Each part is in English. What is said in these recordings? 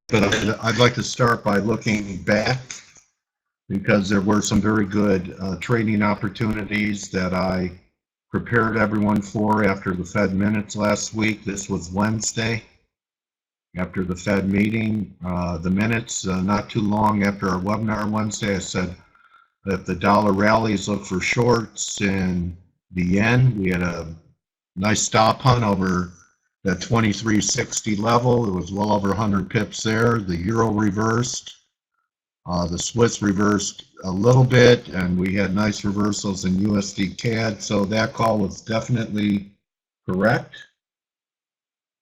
but I'd like to start by looking back, because there were some very good trading opportunities that I prepared everyone for after the Fed minutes last week. This was Wednesday. After the Fed meeting, the minutes, not too long after our webinar Wednesday, I said that the dollar rallies, look for shorts in the yen. We had a nice stop hunt over that 2360 level. It was well over 100 pips there. The euro reversed. The Swiss reversed a little bit, and we had nice reversals in USD CAD. So that call was definitely correct.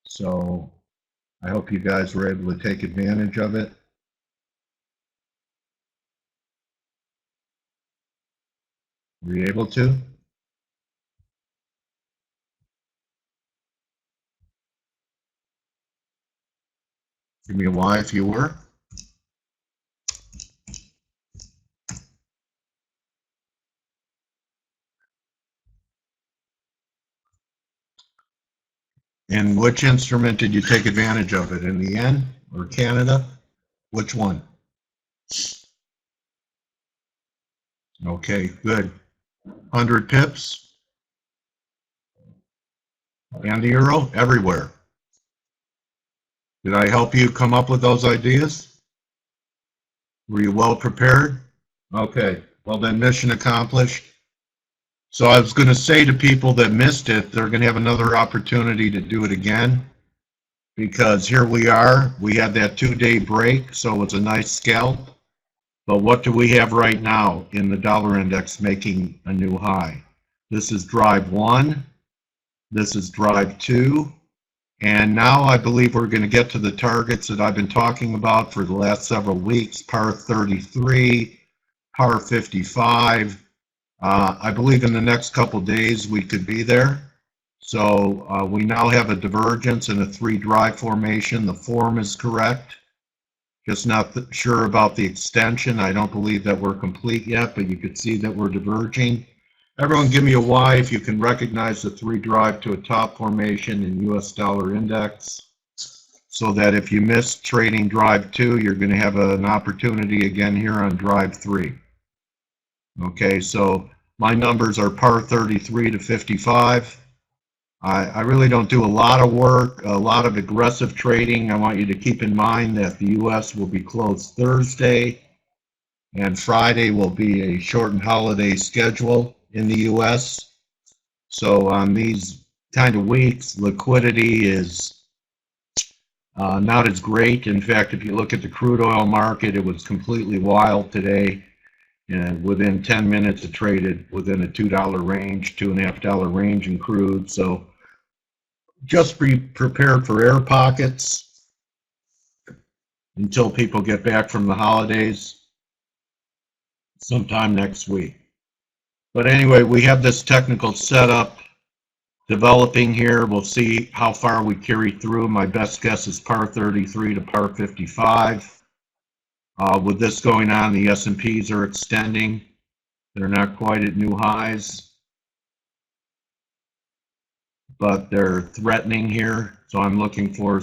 So I hope you guys were able to take advantage of it. Were you able to? Give me a Y if you were. And which instrument did you take advantage of it? In the yen or Canada? Which one? Okay, good. 100 pips. And the euro? Everywhere. Did I help you come up with those ideas? Were you well prepared? Okay, well then, mission accomplished. So I was going to say to people that missed it, they're going to have another opportunity to do it again, because here we are. We had that 2-day break, so it's a nice scalp. But what do we have right now in the dollar index making a new high? This is drive 1. This is drive 2. And now I believe we're going to get to the targets that I've been talking about for the last several weeks, par 33, par 55. I believe in the next couple days we could be there. So we now have a divergence in a 3-drive formation. The form is correct. Just not sure about the extension. I don't believe that we're complete yet, but you could see that we're diverging. Everyone give me a Y if you can recognize the 3-drive to a top formation in US dollar index, so that if you missed trading drive 2, you're going to have an opportunity again here on drive 3. Okay, so my numbers are par 33 to 55. I really don't do a lot of work, a lot of aggressive trading. I want you to keep in mind that the US will be closed Thursday, and Friday will be a shortened holiday schedule in the US. So on these kind of weeks, liquidity is not as great. In fact, if you look at the crude oil market, it was completely wild today. And within 10 minutes, it traded within a $2 range, $2.50 range in crude. So just be prepared for air pockets until people get back from the holidays sometime next week. But anyway, we have this technical setup developing here. We'll see how far we carry through. My best guess is par 33 to par 55. With this going on, the S&Ps are extending. They're not quite at new highs, but they're threatening here. So I'm looking for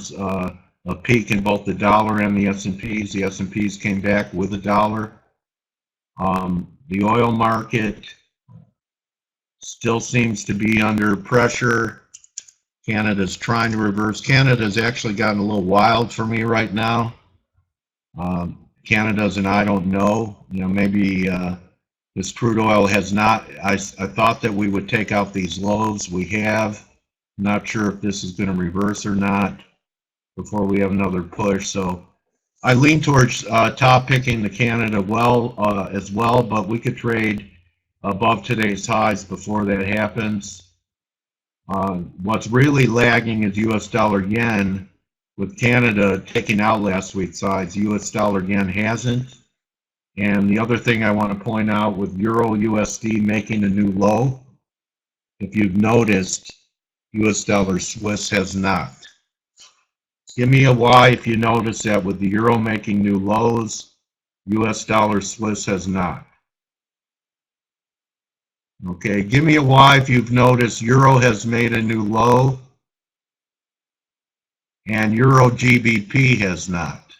a peak in both the dollar and the S&Ps. The S&Ps came back with a dollar. The oil market still seems to be under pressure. Canada's trying to reverse. Canada's actually gotten a little wild for me right now. Canada's and I don't know. You know, maybe this crude oil has not. I thought that we would take out these lows. We have. Not sure if this is going to reverse or not before we have another push. So I lean towards top picking the Canada as well, but we could trade above today's highs before that happens. What's really lagging is US dollar yen, with Canada taking out last week's highs. US dollar yen hasn't. And the other thing I want to point out, with Euro USD making a new low, if you've noticed, US dollar Swiss has not. Give me a Y if you notice that with the Euro making new lows, US dollar Swiss has not. Okay, give me a Y if you've noticed Euro has made a new low And Euro GBP has not.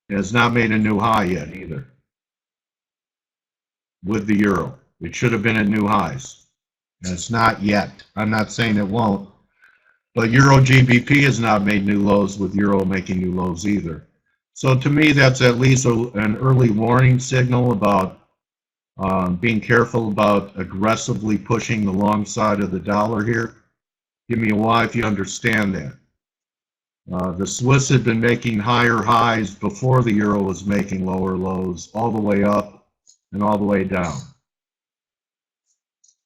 It has not made a new high yet either with the Euro. It should have been at new highs. And it's not yet. I'm not saying it won't. But Euro GBP has not made new lows with Euro making new lows either. So to me, that's at least an early warning signal about being careful about aggressively pushing the long side of the dollar here. Give me a Y if you understand that. The Swiss had been making higher highs before the Euro was making lower lows, all the way up and all the way down.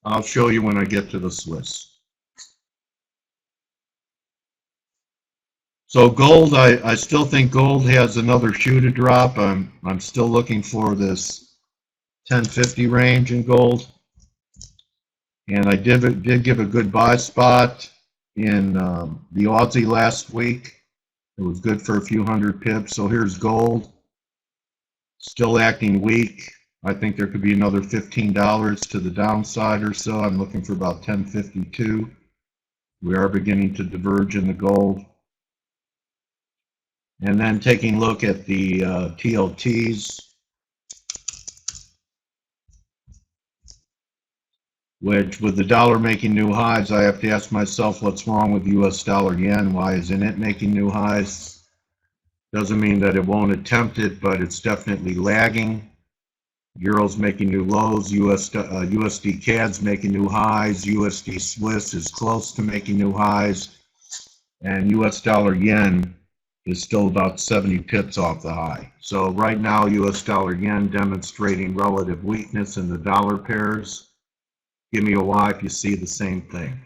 I'll show you when I get to the Swiss. So gold, I still think gold has another shoe to drop. I'm still looking for this 1050 range in gold. And I did give a good buy spot in the Aussie last week. It was good for a few hundred pips. So here's gold, still acting weak. I think there could be another $15 to the downside or so. I'm looking for about 1052. We are beginning to diverge in the gold. And then taking a look at the TLTs, which with the dollar making new highs, I have to ask myself what's wrong with US dollar yen. Why isn't it making new highs? Doesn't mean that it won't attempt it, but it's definitely lagging. Euro's making new lows, USD CAD's making new highs, USD Swiss is close to making new highs, and US dollar yen is still about 70 pips off the high. So right now, US dollar yen demonstrating relative weakness in the dollar pairs. Give me a Y if you see the same thing.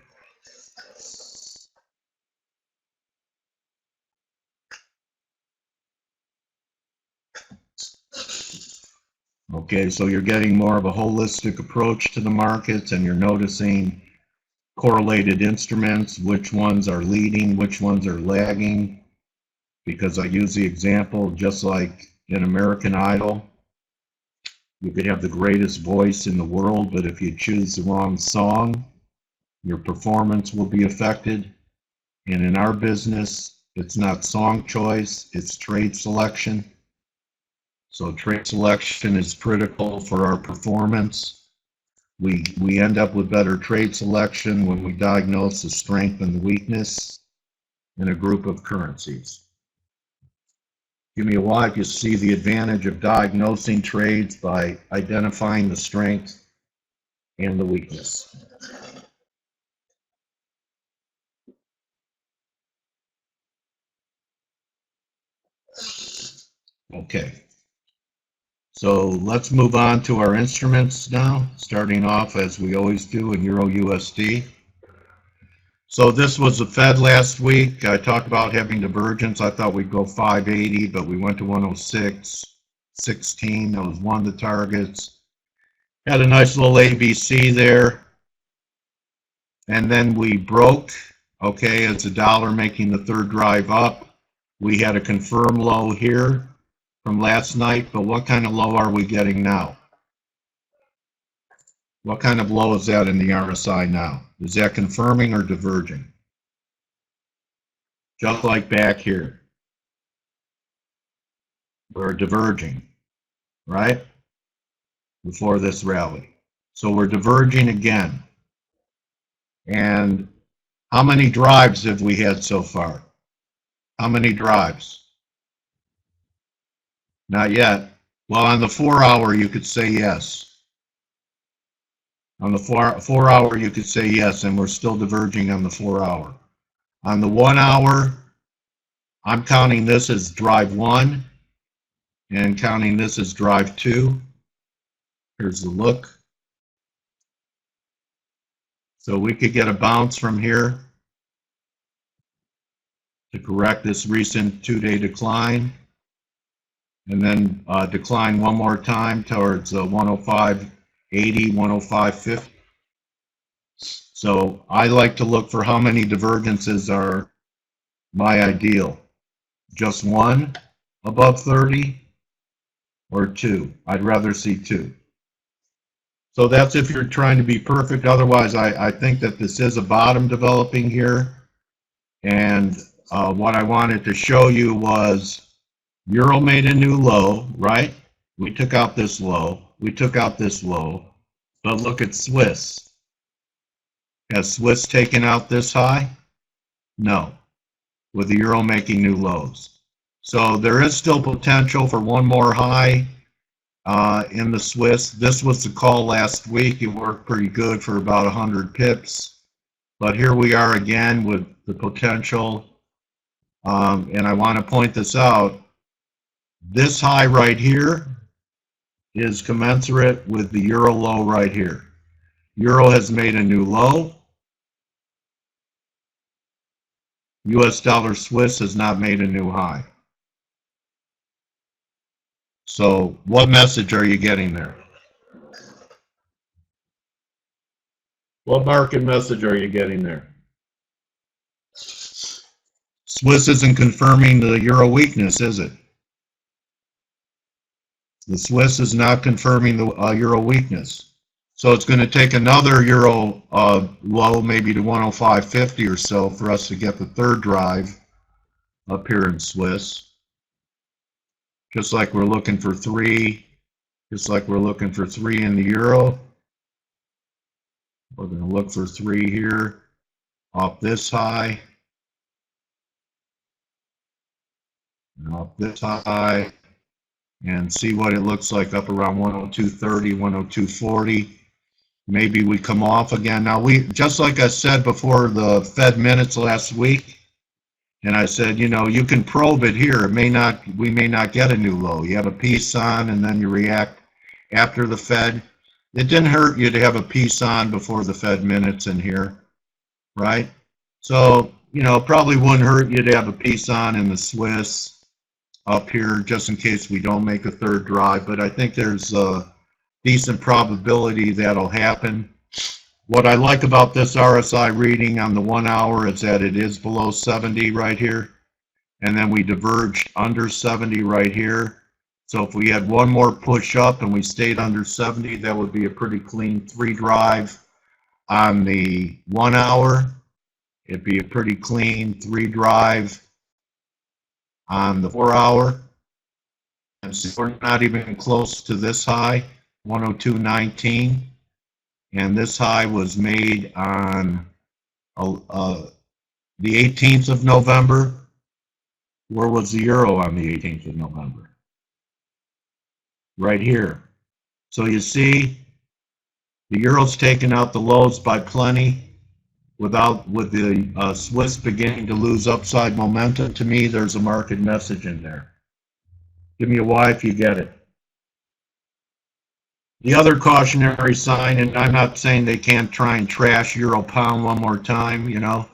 Okay, so you're getting more of a holistic approach to the markets, and you're noticing correlated instruments, which ones are leading, which ones are lagging. Because I use the example, just like in American Idol, you could have the greatest voice in the world, but if you choose the wrong song, your performance will be affected. And in our business, it's not song choice, it's trade selection. So trade selection is critical for our performance. We end up with better trade selection when we diagnose the strength and the weakness in a group of currencies. Give me a Y if you see the advantage of diagnosing trades by identifying the strength and the weakness. Okay. So let's move on to our instruments now, starting off as we always do in Euro USD. So this was the Fed last week. I talked about having divergence. I thought we'd go 580, but we went to 106.16. That was one of the targets. Had a nice little ABC there. And then we broke, okay, as the dollar making the third drive up. We had a confirmed low here from last night, but what kind of low are we getting now? What kind of low is that in the RSI now? Is that confirming or diverging? Just like back here. We're diverging, right? Before this rally. So we're diverging again. And how many drives have we had so far? How many drives? Not yet. Well, on the 4 hour, you could say yes. On the 4 hour, you could say yes, and we're still diverging on the 4 hour. On the 1 hour, I'm counting this as drive 1 and counting this as drive 2. Here's the look. So we could get a bounce from here to correct this recent 2-day decline, and then decline one more time towards 105.80, 105.50. So I like to look for how many divergences are my ideal. Just one above 30 or two? I'd rather see two. So that's if you're trying to be perfect. Otherwise, I think that this is a bottom developing here. And what I wanted to show you was Euro made a new low, right? We took out this low. We took out this low. But look at Swiss. Has Swiss taken out this high? No. With the Euro making new lows. So there is still potential for one more high in the Swiss. This was the call last week. It worked pretty good for about 100 pips. But here we are again with the potential. And I want to point this out. This high right here is commensurate with the Euro low right here. Euro has made a new low. US dollar Swiss has not made a new high. So what message are you getting there? What market message are you getting there? Swiss isn't confirming the Euro weakness, is it? The Swiss is not confirming the Euro weakness. So it's going to take another Euro low, maybe to 105.50 or so, for us to get the third drive up here in Swiss. Just like we're looking for 3, just like we're looking for 3 in the Euro. We're going to look for 3 here off this high. And off this high. And see what it looks like up around 102.30, 102.40. Maybe we come off again. Now, just like I said before the Fed minutes last week, and I said, you know, you can probe it here. We may not get a new low. You have a piece on, and then you react after the Fed. It didn't hurt you to have a piece on before the Fed minutes in here, right? So, you know, probably wouldn't hurt you to have a piece on in the Swiss up here, just in case we don't make a third drive. But I think there's a decent probability that'll happen. What I like about this RSI reading on the 1 hour is that it is below 70 right here, and then we diverged under 70 right here. So if we had one more push up and we stayed under 70, that would be a pretty clean 3 drive on the 1 hour. It'd be a pretty clean 3 drive on the 4 hour. And so we're not even close to this high, 102.19. And this high was made on the 18th of November. Where was the Euro on the 18th of November? Right here. So you see, the Euro's taken out the lows by plenty. With the Swiss beginning to lose upside momentum, to me, there's a market message in there. Give me a Y if you get it. The other cautionary sign, and I'm not saying they can't try and trash Euro pound one more time, you know,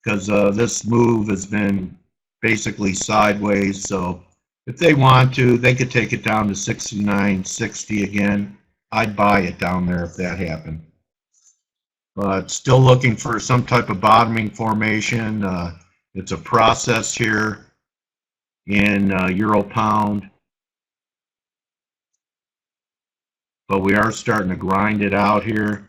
because this move has been basically sideways. So if they want to, they could take it down to 69.60 again. I'd buy it down there if that happened. But still looking for some type of bottoming formation. It's a process here in Euro pound. But we are starting to grind it out here.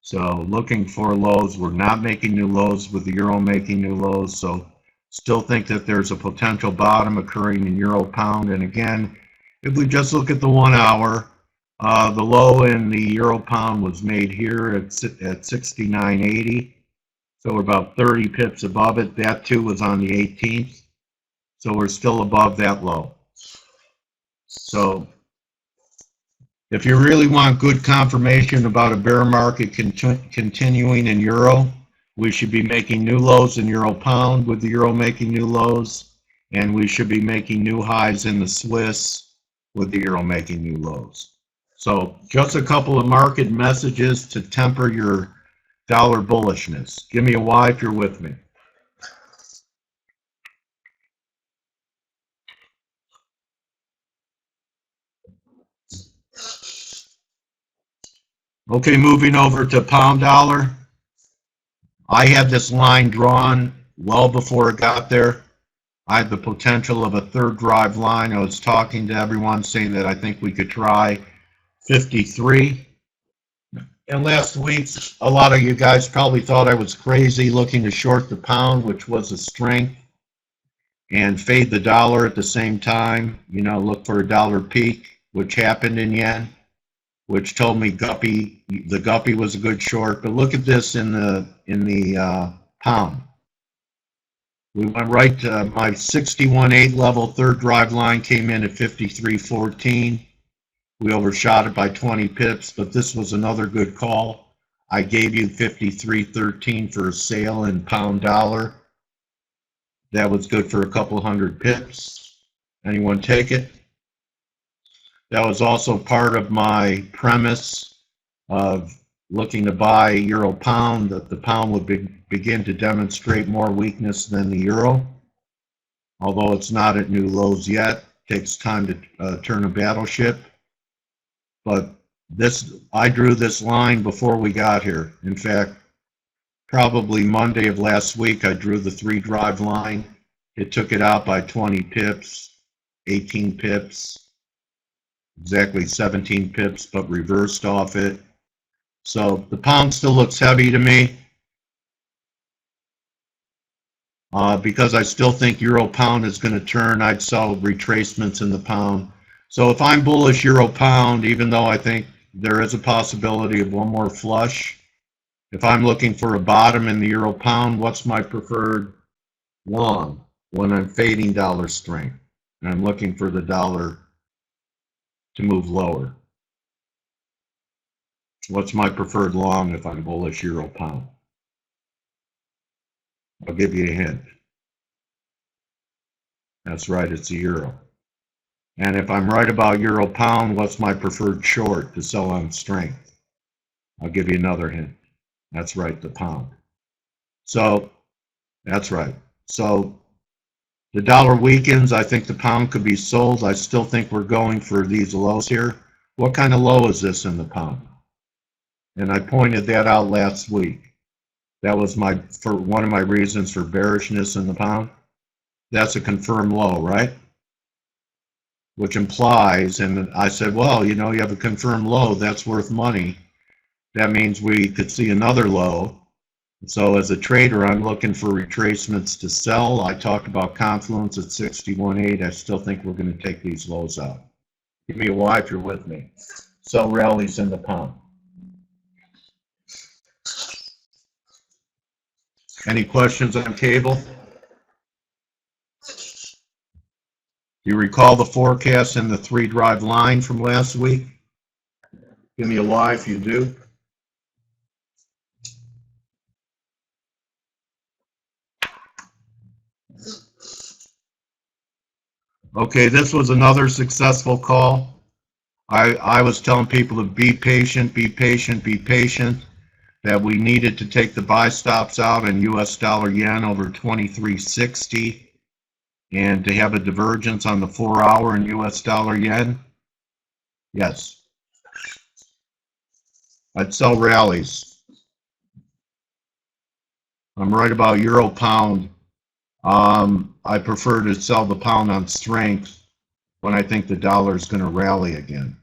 So looking for lows. We're not making new lows with the Euro making new lows. So still think that there's a potential bottom occurring in Euro pound. And again, if we just look at the 1 hour, the low in the Euro pound was made here at 69.80. So we're about 30 pips above it. That too was on the 18th. So we're still above that low. So if you really want good confirmation about a bear market continuing in Euro, we should be making new lows in Euro pound with the Euro making new lows. And we should be making new highs in the Swiss with the Euro making new lows. So just a couple of market messages to temper your dollar bullishness. Give me a Y if you're with me. Okay, moving over to pound dollar. I had this line drawn well before it got there. I had the potential of a third drive line. I was talking to everyone saying that I think we could try 53. And last week, a lot of you guys probably thought I was crazy looking to short the pound, which was a strength, and fade the dollar at the same time. You know, look for a dollar peak, which happened in yen, which told me the guppy was a good short. But look at this in the pound. We went right to my 61.8 level third drive line came in at 53.14. We overshot it by 20 pips, but this was another good call. I gave you 53.13 for a sale in pound dollar. That was good for a couple hundred pips. Anyone take it? That was also part of my premise of looking to buy euro pound, that the pound would begin to demonstrate more weakness than the euro. Although it's not at new lows yet, it takes time to turn a battleship. But I drew this line before we got here. In fact, probably Monday of last week, I drew the 3 drive line. It took it out by 20 pips, 18 pips, exactly 17 pips, but reversed off it. So the pound still looks heavy to me because I still think euro pound is going to turn. I'd sell retracements in the pound. So if I'm bullish euro pound, even though I think there is a possibility of one more flush, if I'm looking for a bottom in the euro pound, what's my preferred long when I'm fading dollar strength and I'm looking for the dollar to move lower? What's my preferred long if I'm bullish euro pound? I'll give you a hint. That's right, it's a euro. And if I'm right about euro pound, what's my preferred short to sell on strength? I'll give you another hint. That's right, the pound. So that's right. So the dollar weakens. I think the pound could be sold. I still think we're going for these lows here. What kind of low is this in the pound? And I pointed that out last week. That was one of my reasons for bearishness in the pound. That's a confirmed low, right? Which implies, and I said, well, you know, you have a confirmed low, that's worth money. That means we could see another low. So as a trader, I'm looking for retracements to sell. I talked about confluence at 61.8. I still think we're going to take these lows out. Give me a Y if you're with me. Sell rallies in the pound. Any questions on cable? You recall the forecast in the 3 drive line from last week? Give me a Y if you do. Okay, this was another successful call. I was telling people to be patient, be patient, be patient, that we needed to take the buy stops out in US dollar yen over 23.60 and to have a divergence on the 4-hour in US dollar yen. Yes. I'd sell rallies. I'm right about euro pound. I prefer to sell the pound on strength when I think the dollar is going to rally again.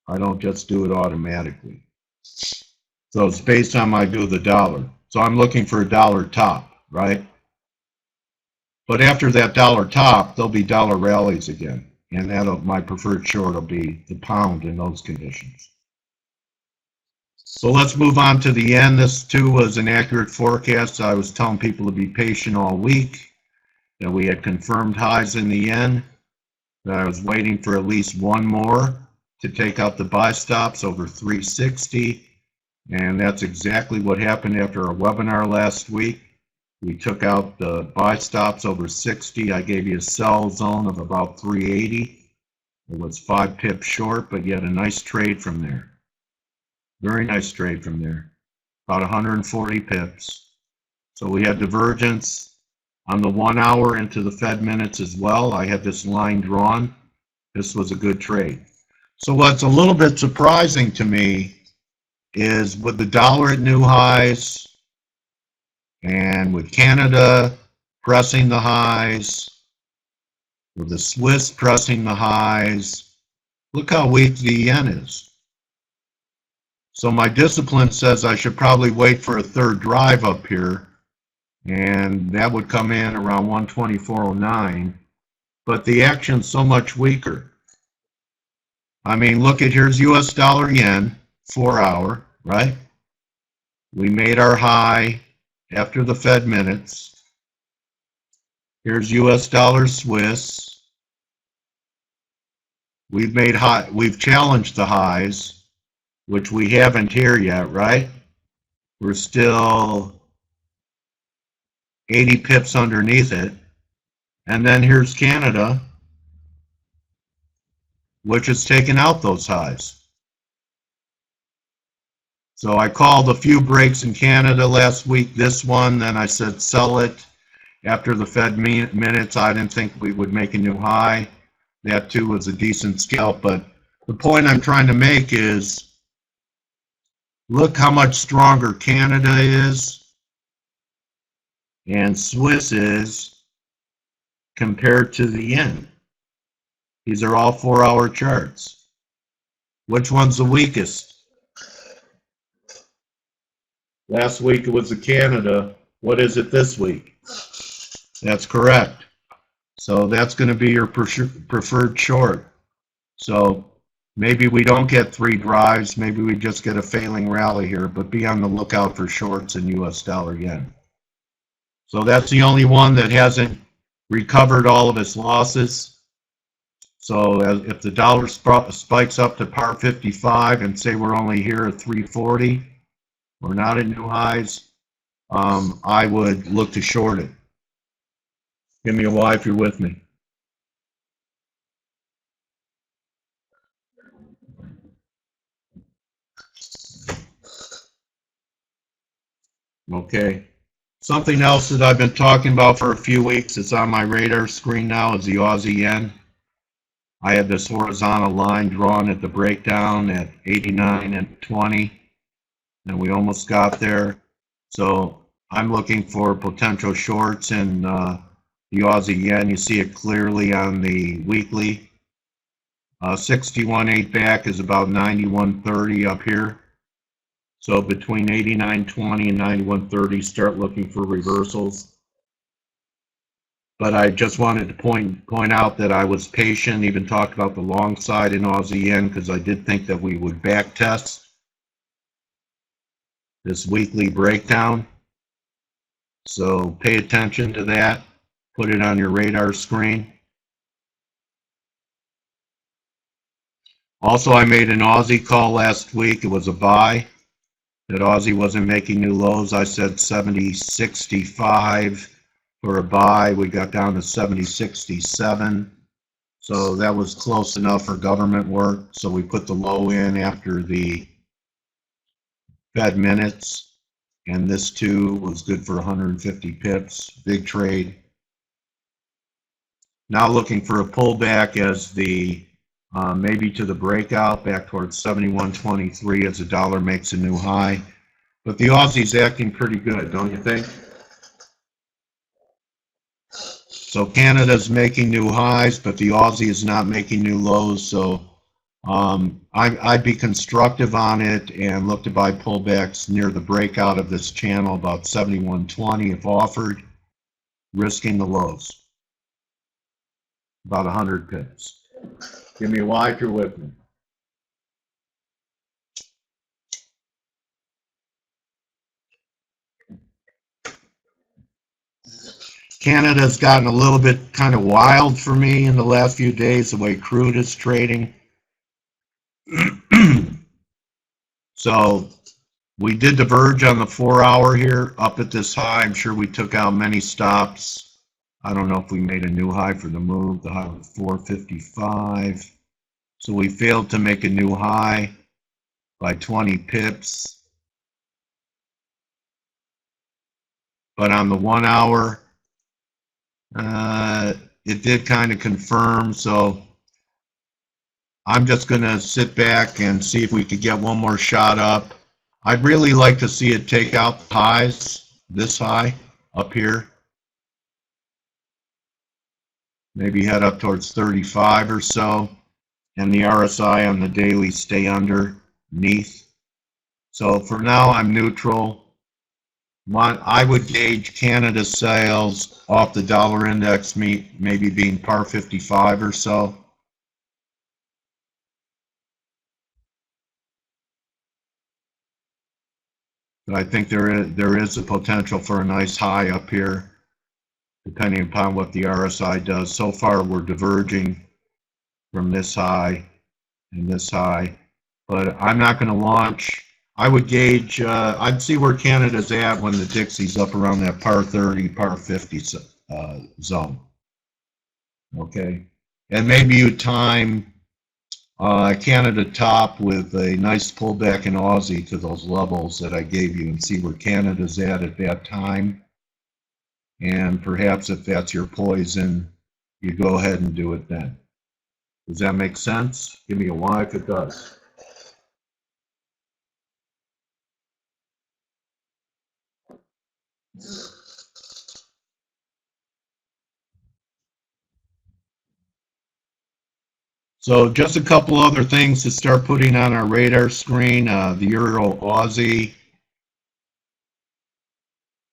I don't just do it automatically. So it's based on my view of the dollar. So I'm looking for a dollar top, right? But after that dollar top, there'll be dollar rallies again. And my preferred short will be the pound in those conditions. So let's move on to the yen. This too was an accurate forecast. I was telling people to be patient all week, that we had confirmed highs in the yen, that I was waiting for at least one more to take out the buy stops over 360. And that's exactly what happened after our webinar last week. We took out the buy stops over 60. I gave you a sell zone of about 380. It was 5 pips short, but you had a nice trade from there. Very nice trade from there. About 140 pips. So we had divergence on the 1 hour into the Fed minutes as well. I had this line drawn. This was a good trade. So what's a little bit surprising to me is with the dollar at new highs and with Canada pressing the highs, with the Swiss pressing the highs, Look how weak the yen is. So my discipline says I should probably wait for a third drive up here, and that would come in around 124.09. But the action's so much weaker. I mean, look at here's US dollar yen, 4 hour, right? We made our high after the Fed minutes. Here's US dollar Swiss. We've made high, we've challenged the highs, which we haven't here yet, right? We're still 80 pips underneath it. And then here's Canada, which has taken out those highs. So I called a few breaks in Canada last week, this one, then I said sell it. After the Fed minutes, I didn't think we would make a new high. That too was a decent scalp, but the point I'm trying to make is look how much stronger Canada is and Swiss is compared to the yen. These are all 4-hour charts. Which one's the weakest? Last week it was the Canada. What is it this week? That's correct. So that's going to be your preferred short. So maybe we don't get 3 drives. Maybe we just get a failing rally here, but be on the lookout for shorts in US dollar yen. So that's the only one that hasn't recovered all of its losses. So if the dollar spikes up to par 55 and say we're only here at 340, we're not at new highs, I would look to short it. Give me a Y if you're with me. Okay. Something else that I've been talking about for a few weeks, it's on my radar screen now, is the Aussie yen. I had this horizontal line drawn at the breakdown at 89 and 20, and we almost got there. So I'm looking for potential shorts in the Aussie yen. You see it clearly on the weekly. 61.8 back is about 91.30 up here. So between 89.20 and 91.30, start looking for reversals. But I just wanted to point out that I was patient, even talked about the long side in Aussie yen, because I did think that we would back test this weekly breakdown. So pay attention to that. Put it on your radar screen. Also, I made an Aussie call last week. It was a buy. That Aussie wasn't making new lows. I said 70.65 for a buy. We got down to 70.67. So that was close enough for government work. So we put the low in after the Fed minutes. And this too was good for 150 pips. Big trade. Now looking for a pullback as the maybe to the breakout back towards 71.23 as the dollar makes a new high. But the Aussie's acting pretty good, don't you think? So Canada's making new highs, but the Aussie is not making new lows. So I'd be constructive on it and look to buy pullbacks near the breakout of this channel, about 71.20 if offered, risking the lows. About 100 pips. Give me a Y if you're with me. Canada's gotten a little bit kind of wild for me in the last few days, the way crude is trading. So we did diverge on the 4-hour here up at this high. I'm sure we took out many stops. I don't know if we made a new high for the move. The high was 455. So we failed to make a new high by 20 pips. But on the 1 hour, it did kind of confirm. So I'm just going to sit back and see if we could get one more shot up. I'd really like to see it take out the highs, this high up here. Maybe head up towards 35 or so. and the RSI on the daily stay underneath. So for now, I'm neutral. I would gauge Canada's sales off the dollar index maybe being par 55 or so. But I think there is a potential for a nice high up here, depending upon what the RSI does. So far, we're diverging from this high and this high, but I'm not going to launch. I would gauge, I'd see where Canada's at when the Dixie's up around that par 30, par 50 zone. Okay, and maybe you time Canada top with a nice pullback in Aussie to those levels that I gave you and see where Canada's at that time. And perhaps if that's your poison, you go ahead and do it then. Does that make sense? Give me a Y if it does. So just a couple other things to start putting on our radar screen. The Euro Aussie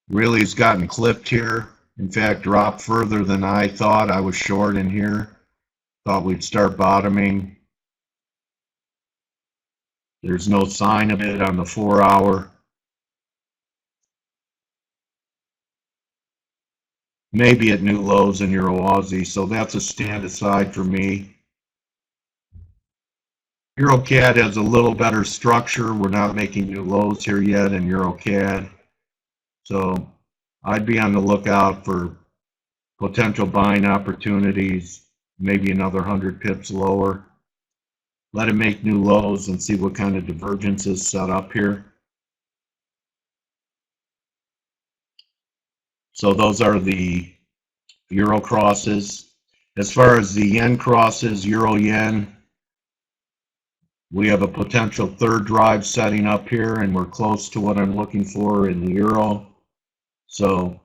really has gotten clipped here. In fact, dropped further than I thought. I was short in here. Thought we'd start bottoming. There's no sign of it on the 4-hour. Maybe at new lows in Euro Aussie, so that's a stand aside for me. EuroCAD has a little better structure. We're not making new lows here yet in EuroCAD. So I'd be on the lookout for potential buying opportunities, maybe another 100 pips lower. Let it make new lows and see what kind of divergence is set up here. So those are the Euro crosses. As far as the yen crosses, Euro yen, we have a potential third drive setting up here, and we're close to what I'm looking for in the Euro. So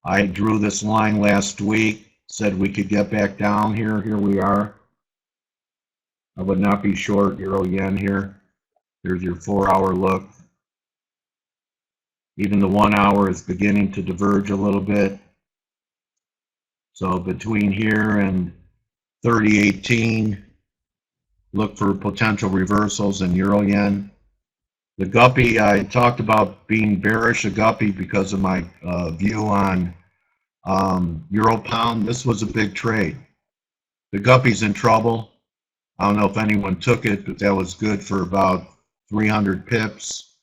I drew this line last week, said we could get back down here. Here we are. I would not be short Euro yen here. Here's your 4-hour look. Even the 1-hour is beginning to diverge a little bit. So between here and 3018, look for potential reversals in Euro yen. The guppy, I talked about being bearish a guppy because of my view on Euro pound. This was a big trade. The guppy's in trouble. I don't know if anyone took it, but that was good for about 300 pips.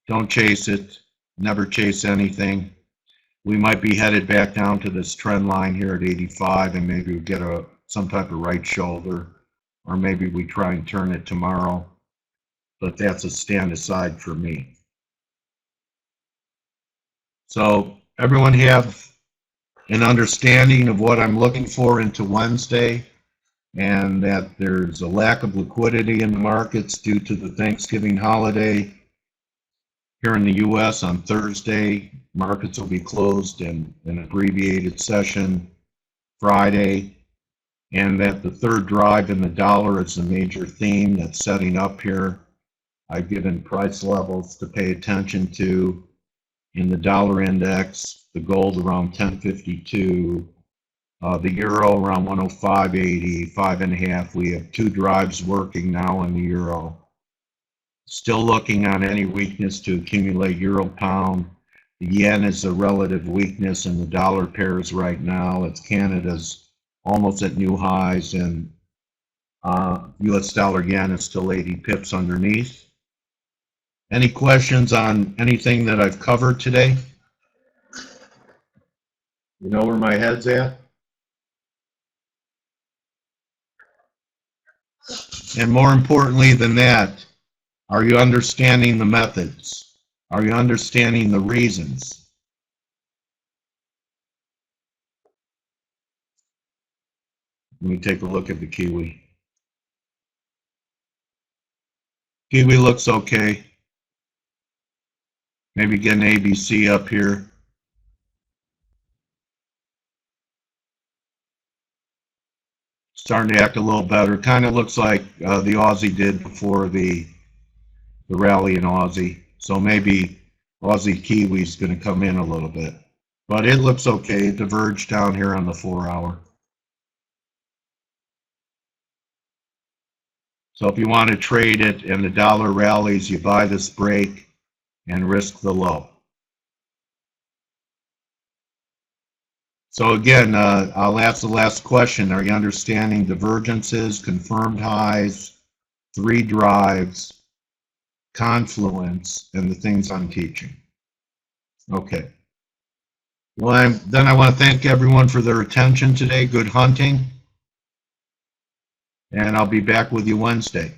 Don't chase it. Never chase anything. We might be headed back down to this trend line here at 85, and maybe we get some type of right shoulder, or maybe we try and turn it tomorrow. But that's a stand aside for me. So everyone have an understanding of what I'm looking for into Wednesday, and that there's a lack of liquidity in the markets due to the Thanksgiving holiday. Here in the U.S. on Thursday, markets will be closed in an abbreviated session Friday, and that the third drive in the dollar is a major theme that's setting up here. I've given price levels to pay attention to in the dollar index, the gold around 1052, the euro around 105.80, 5.5. We have two drives working now in the euro. Still looking on any weakness to accumulate euro pound. The yen is a relative weakness in the dollar pairs right now. It's Canada's almost at new highs, and US dollar yen is still 80 pips underneath. Any questions on anything that I've covered today? You know where my head's at? And more importantly than that, are you understanding the methods? Are you understanding the reasons? Let me take a look at the Kiwi. Kiwi looks okay. Maybe get an ABC up here. starting to act a little better. Kind of looks like the Aussie did before the rally in Aussie. So maybe Aussie Kiwi's going to come in a little bit. But it looks okay. It diverged down here on the 4-hour. So if you want to trade it and the dollar rallies, you buy this break and risk the low. So again, I'll ask the last question. Are you understanding divergences, confirmed highs, 3 drives, confluence, and the things I'm teaching? Okay. Well, then I want to thank everyone for their attention today. Good hunting. And I'll be back with you Wednesday.